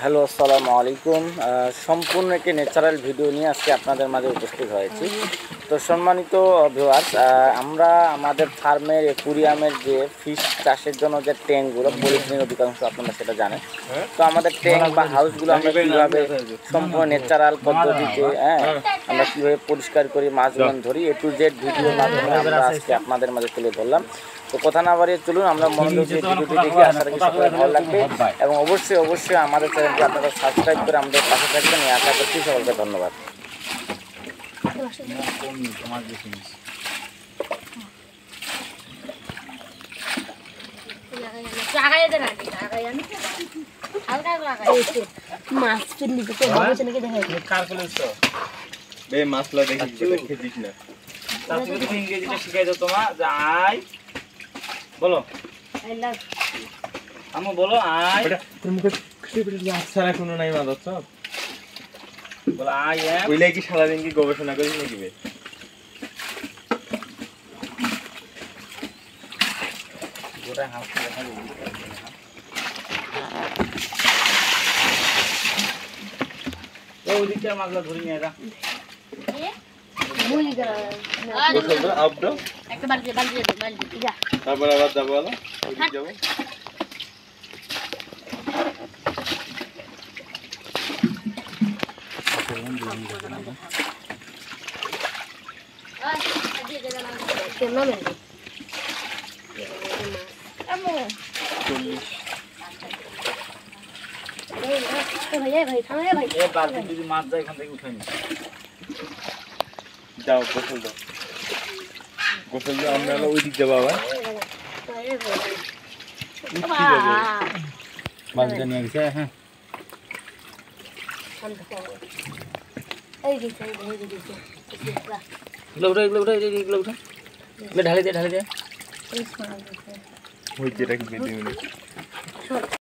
Hello, আসসালামু আলাইকুম। সম্পূর্ণ একটি ন্যাচারাল ভিডিও নিয়ে আজকে আপনাদের মাঝে উপস্থিত হয়েছি। তো সম্মানিত ভিউয়ার্স, আমরা আমাদের ফার্মের অ্যাকুরিয়ামের যে ফিশ চাষের জন্য যে ট্যাঙ্কগুলো পলিথিনের অধিকাংশ আপনারা সেটা জানেন। তো আমাদের ট্যাঙ্ক বা হাউসগুলো আমরা কীভাবে সম্পূর্ণ ন্যাচারাল পদ্ধতিতে আমরা কীভাবে পরিষ্কার করি, মাছগুলো ধরি, A to Z ভিডিওর মাধ্যমে আমরা আজকে আপনাদের মাঝে তুলে ধরলাম। তো কথা না বাড়িয়ে চলুন আমরা মনোযোগ দিয়ে ভিডিওটি দেখে আশা রাখি সকলের ভালো লাগবে এবং অবশ্যই আমাদের চ্যানেলটি আপনারা সাবস্ক্রাইব করে আমাদের পাশে থাকবেন এই আশা করছি। সকলকে ধন্যবাদ। ইংরেজিটা শিখাই দাও তোমার যে আই বলো, আমি বলো আই ছাড়া কোনো নাই মাদক সব বলো আই এম ওইলাই কি সারাদিন কি গবেষণা করিস নাকি বে? গোটা হাত দেখা ওদিকটা মাছগুলো ধরে নিয়ে যা। তারপর আবার যাবো যাবো মাছ যায় এখান থেকে উঠে নি যাও গোসল দাও আমরা ওই দিক যাবো আবার মাছটা নিয়ে গেছে। হ্যাঁ এগুলো উঠে ঢালি দে হয়েছে এটা কি